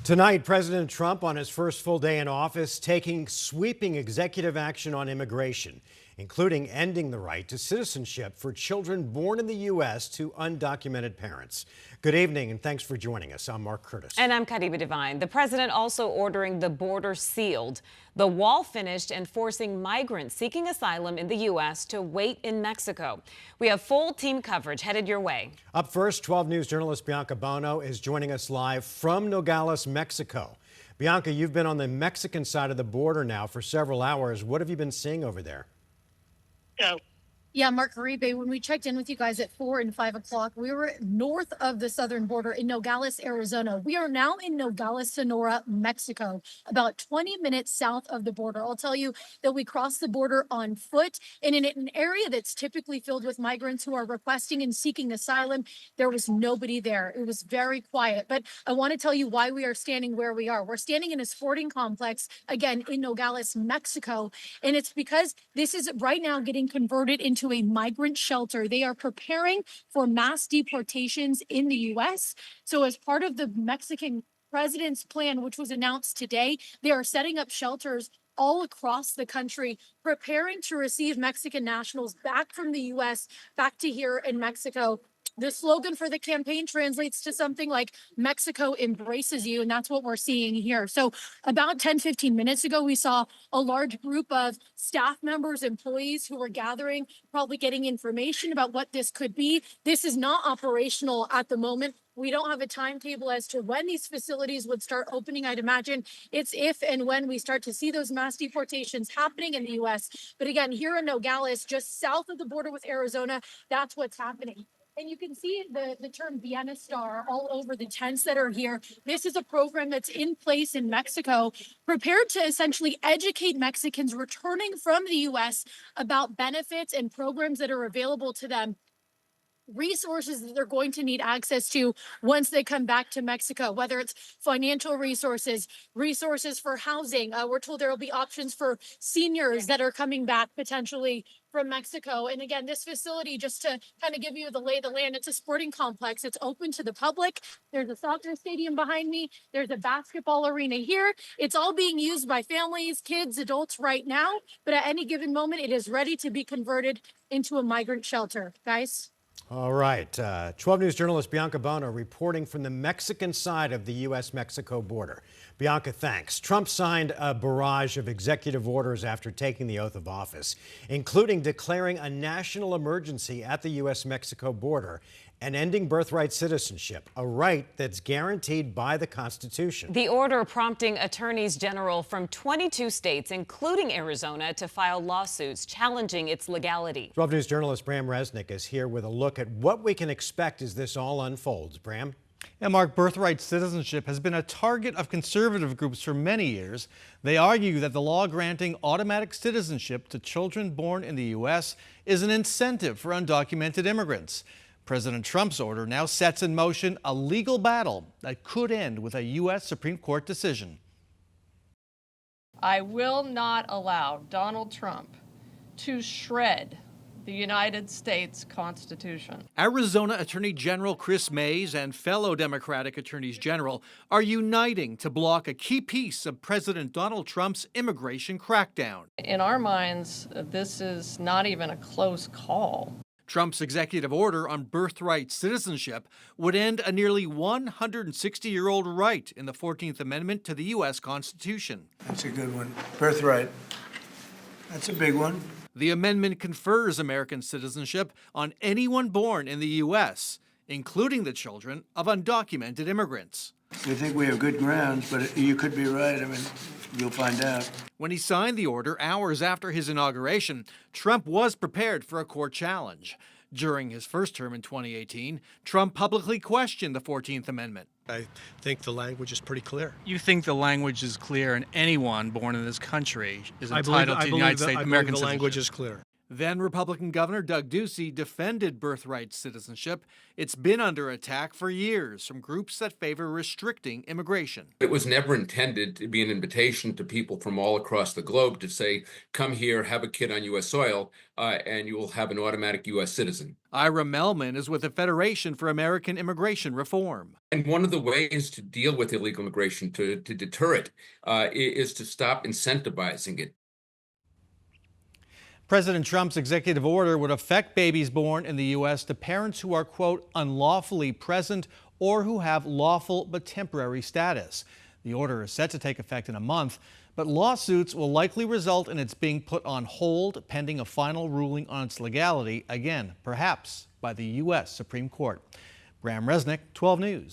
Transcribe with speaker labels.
Speaker 1: Tonight, President Trump, on his first full day in office, taking sweeping executive action on immigration, including ending the right to citizenship for children born in the U.S. to undocumented parents. Good evening, and thanks for joining us. I'm Mark Curtis.
Speaker 2: And I'm Kadiba Devine. The president also ordering the border sealed, the wall finished, and forcing migrants seeking asylum in the U.S. to wait in Mexico. We have full team coverage headed your way.
Speaker 1: Up first, 12 News journalist Bianca Bono is joining us live from Nogales, Mexico. Bianca, you've been on the Mexican side of the border now for several hours. What have you been seeing over there?
Speaker 3: Yeah, Mark Caribe, when we checked in with you guys at 4 and 5 o'clock, we were north of the southern border in Nogales, Arizona. We are now in Nogales, Sonora, Mexico, about 20 minutes south of the border. I'll tell you that we crossed the border on foot, and in an area that's typically filled with migrants who are requesting and seeking asylum, there was nobody there. It was very quiet. But I want to tell you why we are standing where we are. We're standing in a sporting complex, again, in Nogales, Mexico, and it's because this is right now getting converted into a migrant shelter. They are preparing for mass deportations in the U.S. So as part of the Mexican president's plan, which was announced today, they are setting up shelters all across the country, preparing to receive Mexican nationals back from the U.S., back to here in Mexico. The slogan for the campaign translates to something like Mexico embraces you, and that's what we're seeing here. So about 10-15 minutes ago, we saw a large group of staff members, employees who were gathering, probably getting information about what this could be. This is not operational at the moment. We don't have a timetable as to when these facilities would start opening. I'd imagine it's if and when we start to see those mass deportations happening in the U.S. But again, here in Nogales, just south of the border with Arizona, that's what's happening. And you can see the term Vienna Star all over the tents that are here. This is a program that's in place in Mexico, prepared to essentially educate Mexicans returning from the U.S. about benefits and programs that are available to them, resources that they're going to need access to once they come back to Mexico, whether it's financial resources, resources for housing. We're told there will be options for seniors that are coming back potentially from Mexico. And again, this facility, just to kind of give you the lay of the land, it's a sporting complex. It's open to the public. There's a soccer stadium behind me. There's a basketball arena here. It's all being used by families, kids, adults right now. But at any given moment, it is ready to be converted into a migrant shelter. Guys?
Speaker 1: All right. 12 News journalist Bianca Bono reporting from the Mexican side of the U.S.-Mexico border. Bianca, thanks. Trump signed a barrage of executive orders after taking the oath of office, including declaring a national emergency at the U.S.-Mexico border and ending birthright citizenship, a right that's guaranteed by the Constitution.
Speaker 2: The order prompting attorneys general from 22 states, including Arizona, to file lawsuits challenging its legality.
Speaker 1: 12 News journalist Bram Resnick is here with a look at what we can expect as this all unfolds. Bram?
Speaker 4: And Mark, birthright citizenship has been a target of conservative groups for many years. They argue that the law granting automatic citizenship to children born in the U.S. is an incentive for undocumented immigrants. President Trump's order now sets in motion a legal battle that could end with a U.S. Supreme Court decision.
Speaker 5: I will not allow Donald Trump to shred the United States Constitution.
Speaker 6: Arizona Attorney General Chris Mays and fellow Democratic attorneys general are uniting to block a key piece of President Donald Trump's immigration crackdown.
Speaker 5: In our minds, this is not even a close call.
Speaker 6: Trump's executive order on birthright citizenship would end a nearly 160-year-old right in the 14th Amendment to the U.S. Constitution.
Speaker 7: That's a good one. Birthright. That's a big one.
Speaker 6: The amendment confers American citizenship on anyone born in the U.S., including the children of undocumented immigrants.
Speaker 7: We think we have good grounds, but you could be right. I mean, you'll find out.
Speaker 6: When he signed the order hours after his inauguration, Trump was prepared for a court challenge. During his first term in 2018, Trump publicly questioned the 14th Amendment.
Speaker 8: I think the language is pretty clear.
Speaker 9: You think the language is clear and anyone born in this country is entitled to the United States American citizenship?
Speaker 8: The language is clear.
Speaker 6: Then Republican Governor Doug Ducey defended birthright citizenship. It's been under attack for years from groups that favor restricting immigration.
Speaker 9: It was never intended to be an invitation to people from all across the globe to say, come here, have a kid on U.S. soil, and you will have an automatic U.S. citizen.
Speaker 6: Ira Melman is with the Federation for American Immigration Reform.
Speaker 9: And one of the ways to deal with illegal immigration, to deter it, is to stop incentivizing it.
Speaker 4: President Trump's executive order would affect babies born in the U.S. to parents who are, quote, unlawfully present or who have lawful but temporary status. The order is set to take effect in a month, but lawsuits will likely result in its being put on hold pending a final ruling on its legality, again, perhaps by the U.S. Supreme Court. Graham Resnick, 12 News.